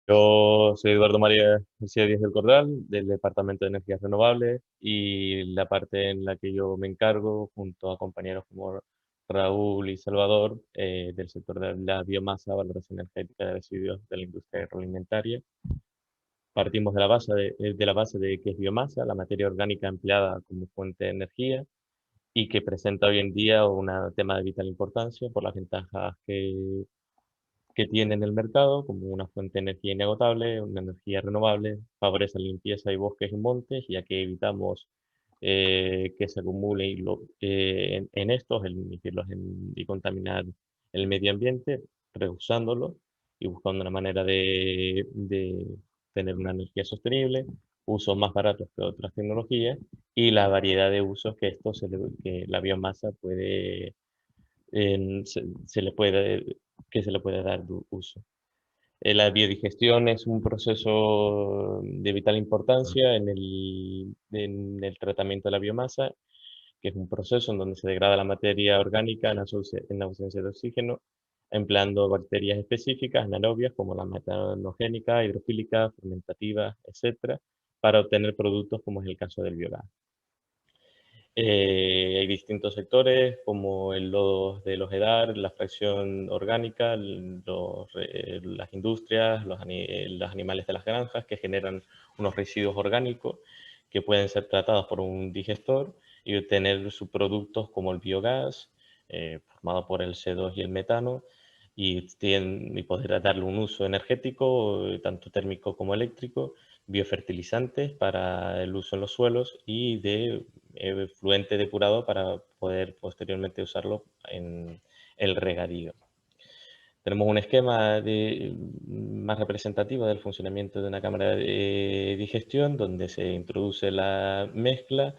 Yo soy Eduardo María García Díaz del Corral, del Departamento de Energías Renovables, y la parte en la que yo me encargo, junto a compañeros como Raúl y Salvador, del sector de la biomasa, valoración energética de residuos de la industria agroalimentaria. Partimos de la base de que es biomasa, la materia orgánica empleada como fuente de energía y que presenta hoy en día un tema de vital importancia por las ventajas que tiene en el mercado como una fuente de energía inagotable, una energía renovable, favorece la limpieza de bosques y montes, ya que evitamos que se acumule en estos, el emitirlos y contaminar el medio ambiente, reusándolo y buscando una manera de tener una energía sostenible, usos más baratos que otras tecnologías y la variedad de usos que la biomasa puede se le puede, que se le puede dar uso. La biodigestión es un proceso de vital importancia en el tratamiento de la biomasa, que es un proceso en donde se degrada la materia orgánica en ausencia de oxígeno, empleando bacterias específicas, anaerobias, como la metanogénica, hidrofílica, fermentativa, etcétera, para obtener productos como es el caso del biogás. Hay distintos sectores como el lodo de los EDAR, la fracción orgánica, las industrias, los animales de las granjas que generan unos residuos orgánicos que pueden ser tratados por un digestor y obtener subproductos como el biogás, formado por el CO2 y el metano, y poder darle un uso energético, tanto térmico como eléctrico, biofertilizantes para el uso en los suelos y de fluente depurado para poder posteriormente usarlo en el regadío. Tenemos un esquema más representativo del funcionamiento de una cámara de digestión donde se introduce la mezcla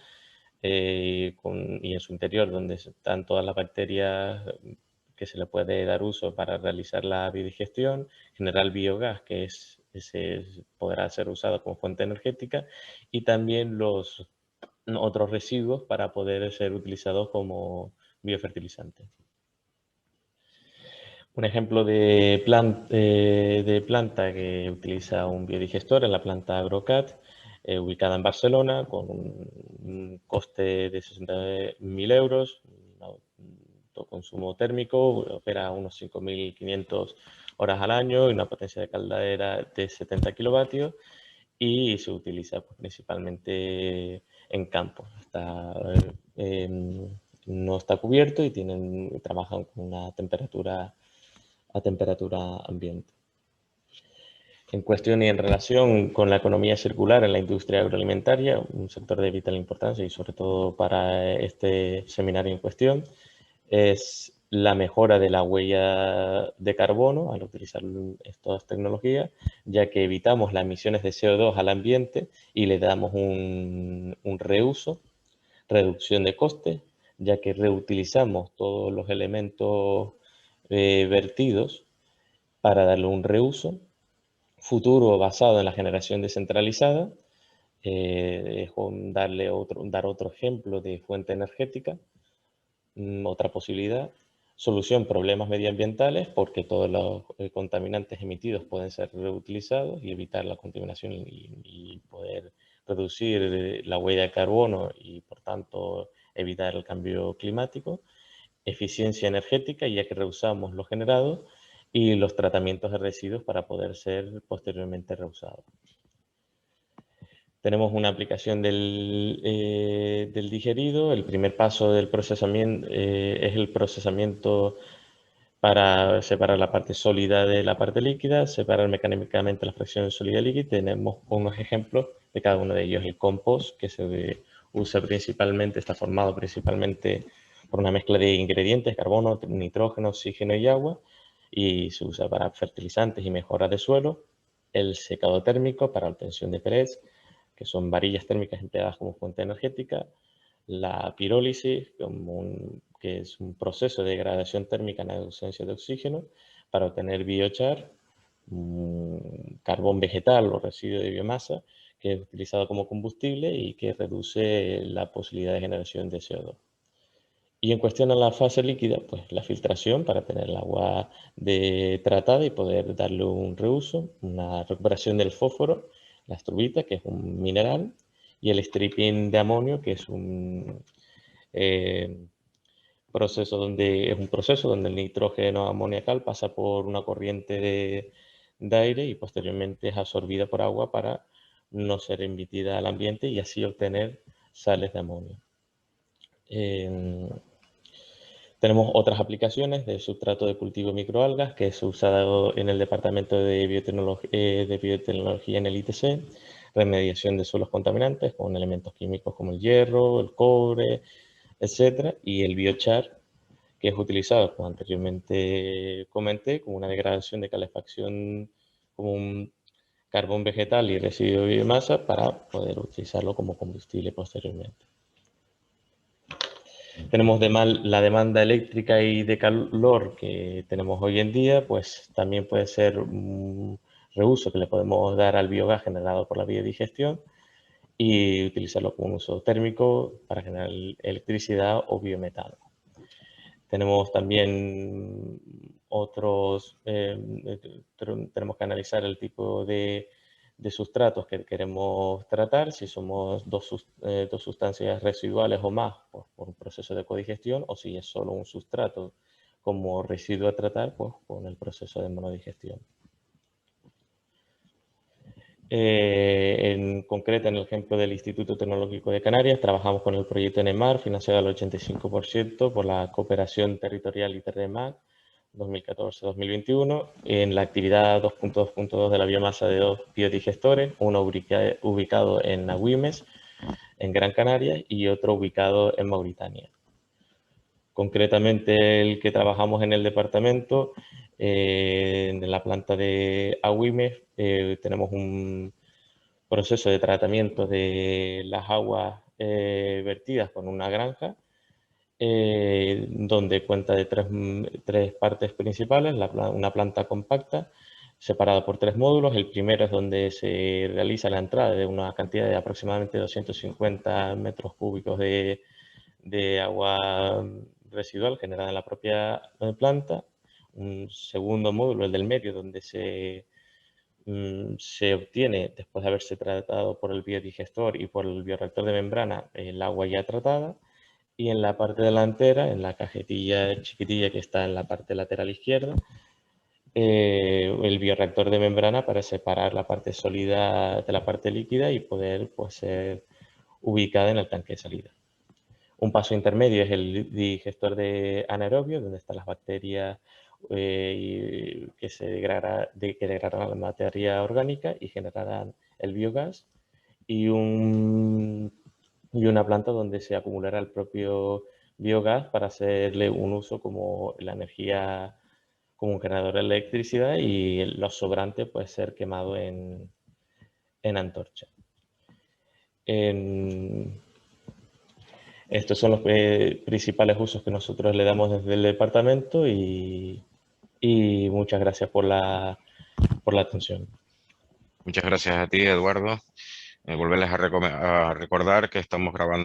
y en su interior donde están todas las bacterias que se le puede dar uso para realizar la biodigestión, generar biogás, que podrá ser usado como fuente energética, y también los otros residuos para poder ser utilizados como biofertilizantes. Un ejemplo de planta que utiliza un biodigestor es la planta Agrocat, ubicada en Barcelona, con un coste de 60.000 euros, consumo térmico, opera unos 5.500 horas al año y una potencia de caldera de 70 kilovatios y se utiliza pues, principalmente en campo. No está cubierto y trabajan con una temperatura a temperatura ambiente. En cuestión y en relación con la economía circular en la industria agroalimentaria, un sector de vital importancia y sobre todo para este seminario en cuestión, es la mejora de la huella de carbono al utilizar estas tecnologías, ya que evitamos las emisiones de CO2 al ambiente y le damos un reuso, reducción de costes, ya que reutilizamos todos los elementos vertidos para darle un reuso futuro basado en la generación descentralizada. Es dar otro ejemplo de fuente energética, otra posibilidad. Solución, problemas medioambientales, porque todos los contaminantes emitidos pueden ser reutilizados y evitar la contaminación y poder reducir la huella de carbono y, por tanto, evitar el cambio climático. Eficiencia energética, ya que reusamos lo generado, y los tratamientos de residuos para poder ser posteriormente reusados. Tenemos una aplicación del digerido. El primer paso del procesamiento es el procesamiento para separar la parte sólida de la parte líquida, separar mecánicamente la fracción sólida y líquida. Tenemos unos ejemplos de cada uno de ellos. El compost, que se usa principalmente, está formado principalmente por una mezcla de ingredientes, carbono, nitrógeno, oxígeno y agua, y se usa para fertilizantes y mejora de suelo. El secado térmico para obtención de pellets, que son varillas térmicas empleadas como fuente energética. La pirólisis, que es un proceso de degradación térmica en ausencia de oxígeno para obtener biochar, carbón vegetal o residuo de biomasa, que es utilizado como combustible y que reduce la posibilidad de generación de CO2. Y en cuestión a la fase líquida, pues la filtración para tener el agua tratada y poder darle un reuso, una recuperación del fósforo, la estrubita, que es un mineral, y el stripping de amonio, que es eh, es un proceso donde el nitrógeno amoniacal pasa por una corriente de aire y posteriormente es absorbida por agua para no ser emitida al ambiente y así obtener sales de amonio. Tenemos otras aplicaciones de sustrato de cultivo de microalgas que es usado en el Departamento de Biotecnología en el ITC, remediación de suelos contaminantes con elementos químicos como el hierro, el cobre, etcétera, y el biochar, que es utilizado, como anteriormente comenté, como una degradación de calefacción, como un carbón vegetal y residuo de biomasa para poder utilizarlo como combustible posteriormente. Tenemos la demanda eléctrica y de calor que tenemos hoy en día, pues también puede ser un reuso que le podemos dar al biogás generado por la biodigestión y utilizarlo como un uso térmico para generar electricidad o biometano. Tenemos también tenemos que analizar el tipo de sustratos que queremos tratar, si somos dos sustancias residuales o más por un proceso de codigestión, o si es solo un sustrato como residuo a tratar, pues con el proceso de monodigestión. En concreto, en el ejemplo del Instituto Tecnológico de Canarias, trabajamos con el proyecto NEMAR, financiado al 85% por la Cooperación Territorial ITERMAC 2014-2021, en la actividad 2.2.2 de la biomasa de dos biodigestores, uno ubicado en Agüimes, en Gran Canaria, y otro ubicado en Mauritania. Concretamente, el que trabajamos en el departamento, en la planta de Agüimes, tenemos un proceso de tratamiento de las aguas vertidas con una granja, donde cuenta de tres partes principales, una planta compacta separada por tres módulos. El primero es donde se realiza la entrada de una cantidad de aproximadamente 250 metros cúbicos de agua residual generada en la propia planta. Un segundo módulo, el del medio, donde se obtiene, después de haberse tratado por el biodigestor y por el bioreactor de membrana, el agua ya tratada. Y en la parte delantera, en la cajetilla chiquitilla que está en la parte lateral izquierda, el bioreactor de membrana para separar la parte sólida de la parte líquida y poder pues, ser ubicada en el tanque de salida. Un paso intermedio es el digestor de anaerobio, donde están las bacterias que degradarán la materia orgánica y generarán el biogás, y una planta donde se acumulará el propio biogás para hacerle un uso como la energía, como un generador de electricidad, y los sobrantes puede ser quemado en antorcha. Estos son los principales usos que nosotros le damos desde el departamento y muchas gracias por la atención. Muchas gracias a ti, Eduardo. Volverles a recordar que estamos grabando